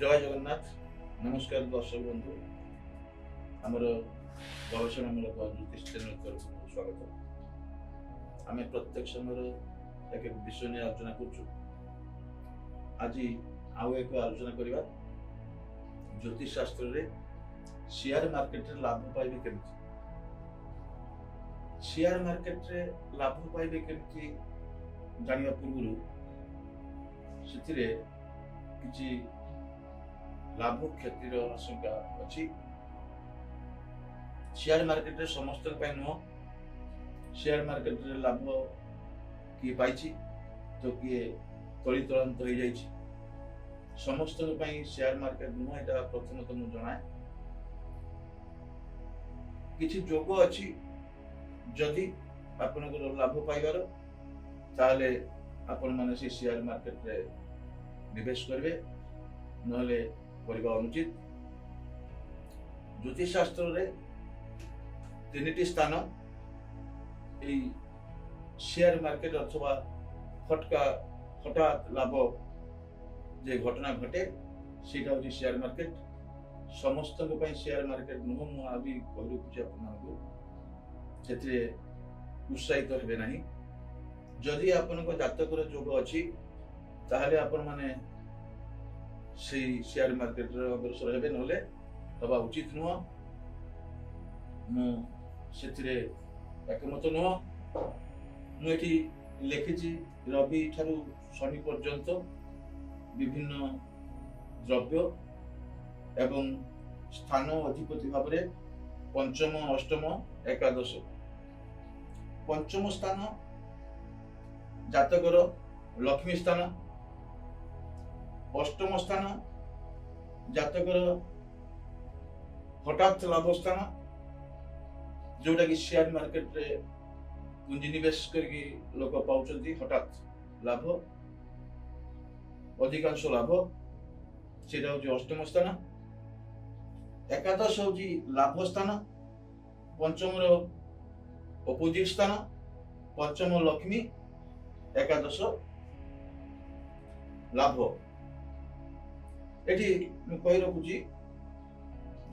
जय जगन्नाथ। नमस्कार दर्शक बंधु, आमर गवेषणामूलक ज्योतिष चैनल तरफ स्वागत। आम प्रत्येक समय एक विषय नहीं आलोचना कर। आज आउ एक आलोचना करवा ज्योतिष शास्त्र रे शेयर मार्केट रे लाभ पाइबे केमती। शेयर मार्केट रे लाभ पाइबे केमती जानिया पूर्व से किछि लाभ क्षतिर आशंका अच्छी। शेयर मार्केट रे समस्त नुह। शेयर मार्केट रे लाभ किए पाई तो किए तली तलांत हो जाइए। समस्त शेयर मार्केट नुह, यहाँ प्रथमतः मुझे जनाए किछि जोग अच्छी। जदि आपनकर लाभ पाइबार ताले आपण माने से शेयर मार्केट रे निवेश करेंगे, नहले करबा अनुचित। ज्योतिष शास्त्र रे तीन स्थान ए शेयर मार्केट अथवा हठात लाभ जे घटना घटे सेटा होची शेयर मार्केट। समस्त शेयर मार्केट नुह मु आबी कहि रखुची आपनको सेते उत्साहित हेबे नाही। जदि आपनको जातकर जोग अछि ताहले आपण माने से शेयर मार्केट रे अग्रसर हेबे, नहले हवा उचित नुह। मु सेतिरे एकमत नुह। मु एठी लिखिछि रवि ठारू शनि पर्यंत विभिन्न द्रव्य एवं स्थान अधिपति भाव में पंचम अष्टम एकादश। पंचम स्थान जातकर लक्ष्मी स्थान, अष्टम स्थान जातकर हठात लाभ स्थान, जोटा कि शेयर मार्केट रे पुंजी निवेश करके लोक पाउचंती हठात लाभ, अधिकांश लाभ, सेटा होची अष्टम स्थान। एकादश होची लाभ स्थान, पंचम रो अपोजिट स्थान, पंचम लक्ष्मी, एकादश लाभ। एठी मु कहि रखुची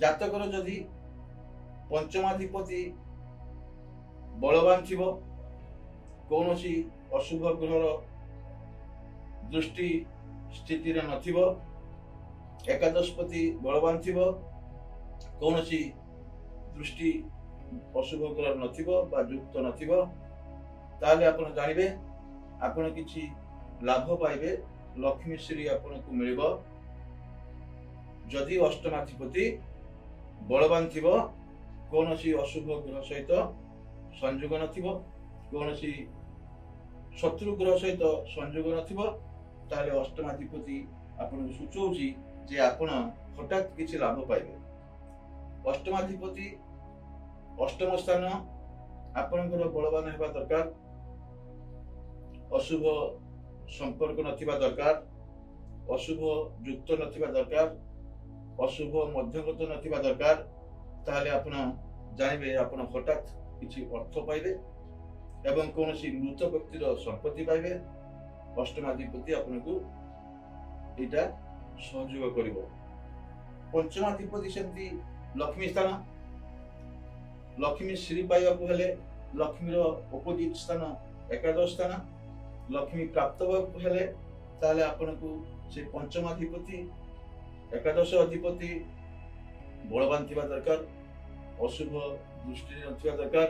जातकर जदि पंचमाधिपति बलवान थिबो, कौनसी अशुभ ग्रहर दृष्टि स्थिति रे नथिबो, एकादशपति बलवान थिबो, कौनसी दृष्टि अशुभ ग्रह नथिबो बा युक्त नथिबो, ताले आपण जानिबे आपण किछि लाभ पाइबे, लक्ष्मी श्री आपण को मिलिबो। जदि अष्टमाधिपति बलवान थिबो, कौनसी अशुभ ग्रह सहित संयोग नथिबो, कौनसी शत्रु ग्रह सहित संयोग नथिबो, ताले अष्टमाधिपति आपण सूचौची जे आपण हठात किछि लाभ पाइबे। अष्टमाधिपति अष्टम स्थान आपणकर बलवान हेबा दरकार, अशुभ संपर्क नथिबा दरकार, अशुभ युक्त नथिबा दरकार, अशुभ मध्यगत नथिबा दरकार। ताहले आपण जानिबे आपण हठात किछि अर्थ पाइबे एवं कौनसी मृत व्यक्तिर संपत्ति पाइबे। अष्टमाधिपति आपनको एटा सहयोग करिवो। पंचमाधिपति सेमती लक्ष्मी स्थान, लक्ष्मी श्री पाइबाकू हेले लक्ष्मीर अपोजिट स्थान एकादश स्थान, लक्ष्मी प्राप्त हेले ताले आपनको से पंचमाधिपति एकादश अधिपति बलवान थिबा दरकार, अशुभ दृष्टि नथिबा दरकार,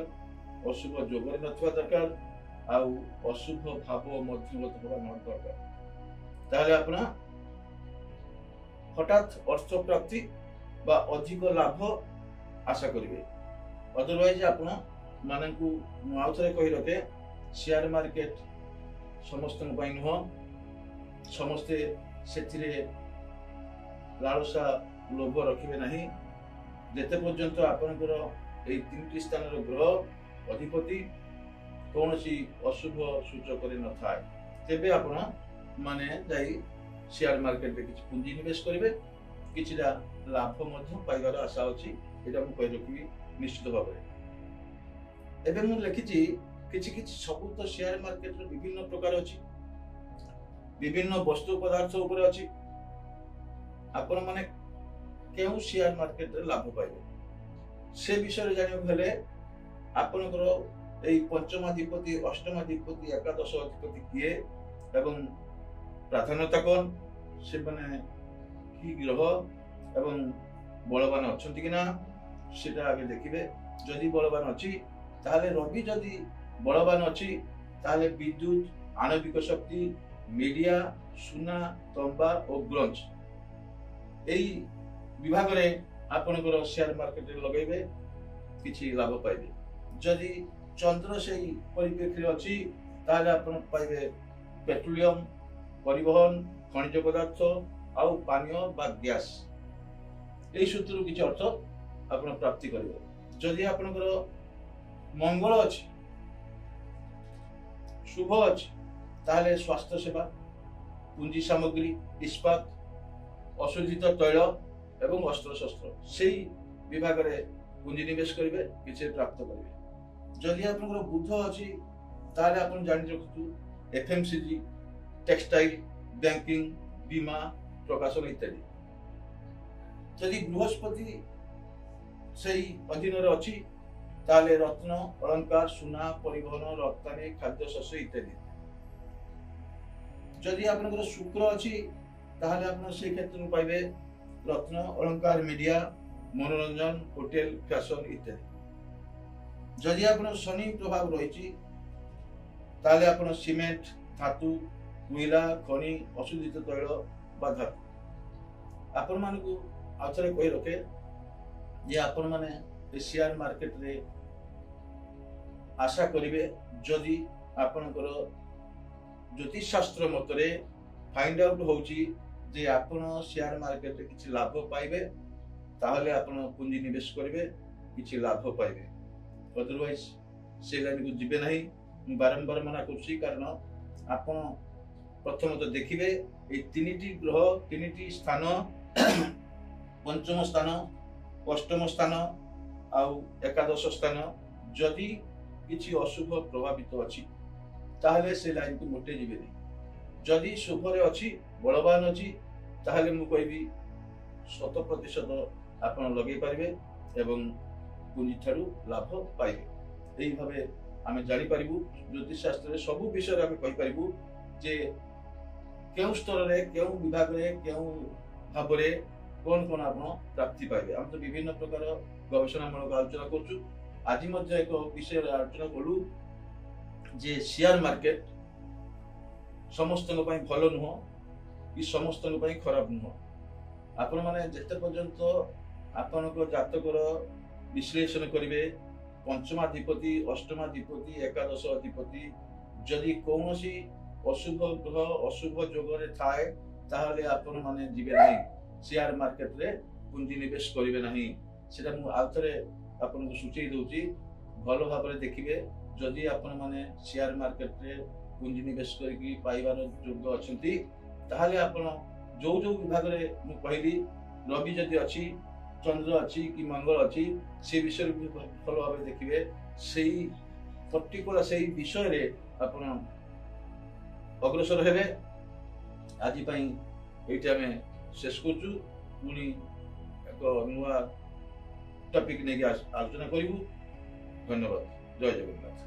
अशुभ जोगरे नथिबा दरकार, आउ अशुभ भाव मध्यगत होबा न दरकार। ताले आपण हठात अर्थ प्राप्ति बा अधिक लाभ आशा करिवे। अदरवाइज आपण माननकु आउथरे कहि रखे शेयर मार्केट समस्त पई नुह। समस्ते सेथिरे लालसा लोभ रखिबे नहीं। जेते पर्यंत आपनकर ए तीनटी स्थान ग्रह अधिपति कौनसी अशुभ सूचक न थाए, तेबे आपण माने जाई शेयर मार्केट रे किछि पुंजी निवेश करिवे, किछिटा लाभ मध्य पाइबार आशा अछि। एटा मु कहि रखिबी निश्चित भाव में। एबे मु लिखिछि किछि किछि सब तो शेयर मार्केट रे विभिन्न प्रकार अछि, विभिन्न वस्तु पदार्थ ऊपर अछि। आपण माने केउ शेयर मार्केट रे लाभ पाइबे से विषय जानिବାକୁ हेले आपनकर एई पंचमाधिपति अष्टमाधिपति एकादश अधिपति किए एवं प्राधान्यता कोन से माने की ग्रह एवं बलवान अछंती कि ना सेटा आगे देखिबे जदि बलवान अछि ताले रवि जदि बलवान अछि ताले विद्युत आणविक शक्ति मीडिया सुना तंबा और ब्रोंज एई विभाग रे आपनकर शेयर मार्केट रे लगेबे किछि लाभ पाइबे जदि चंद्र सेही परिप्रेक्षी अछि ताले आपण पाइबे पेट्रोलियम परिवहन खनिज पदार्थ आउ पानीय बा गैस एई सूत्र किछि अर्थ आपण प्राप्ति करिवे जदि आपनकर मंगल अछि शुभ अछि ताले स्वास्थ्य सेवा पुंजी सामग्री इस्पात अशोधित तैल एवं अस्त्र शस्त्र सेही विभाग रे पुंजी निवेश करिवे किछि प्राप्त करिवे जदि आपनकर बुध अछि ताले आपण जानि रखतु एफएमसीजी टेक्सटाइल बैंकिंग बीमा प्रकाशन इत्यादि जदि बृहस्पति सेही अधीन रे अछि ताले रत्न अलंकार सुना परिवहन रप्तानी खाद्य शस्य इत्यादि जदि आपनकर शुक्र अछि ताले आपण से क्षेत्र पाइबे रत्न अलंकार मीडिया मनोरंजन होटल फैशन इत्यादि जदि आपण शनि प्रभाव रहिछि ताले आपण सीमेंट धातु कोयला खनि अशोधित तैल बा धातु आपण मानकु आथरे कहि रखे जे आपण माने शेयर मार्केट रे आशा करिवे जदि आपनकर ज्योतिष शास्त्र मतरे फाइंड आउट होउची जे आपण शेयर मार्केट रे किछि लाभ पाइबे ताहले आपण पुंजी निवेश करिवे किछि लाभ पाइबे अदरवाइज से लाइन को जिबे नाही मु बारंबार मना करछि कारण आपण प्रथम तो देखिबे ए तीनिटी ग्रह तीनिटी स्थान पंचम स्थान अष्टम स्थान आउ एकादश स्थान जदि किछि अशुभ प्रभावित अछि ताहले से लाइन को मोटे जिबे नहीं जदि शुभ रे अछि बलवान अछि ताहले मु कहबी 100% आपण लगे पारिबे एवं पुंजी ठारू लाभ पाइबे एही भाबे आमे जानि परिबु ज्योतिष शास्त्र रे सब विषय आमे कहि परिबु जे केउ स्तर रे केउ विभाग रे केउ भाब रे कोन कोन आपण प्राप्ति पाइबे हम तो विभिन्न प्रकार गवेषणा मूलक आलोचना करछु आज मध्ये एक विषय आलोचना करू जे शेयर मार्केट समस्त पई भलो नुह कि समस्त पई खराब नुह आपण माने जते पर्यंत आपण को जातकर विश्लेषण करिवे पंचमाधिपति अष्टमाधिपति एकादश अधिपति जदि कोनोसी अशुभ ग्रह अशुभ जोग रे थाए ताहले आपण माने जिबे नाही शेयर मार्केट रे पुंजी निवेश करिवे नाही सेटा मु आउतरे आपण को सूचई दोची भलो भाबरे देखिबे जदि आपण माने शेयर मार्केट रे पुंजी निवेश करकी पाइबार योग्य अछंती ताहले आपण जो जो विभाग रे मु कहली रवि जदि अछि चंद्र अछि कि मंगल अछि से विषय भलो भाबरे देखिबे सेही पर्टिकुलर सेही विषय रे आपण अग्रसर हेबे आज पई एटा में शेष करछु पुनी एक नुआ टॉपिक ने आलोचना करिवु धन्यवाद जय जगन्नाथ।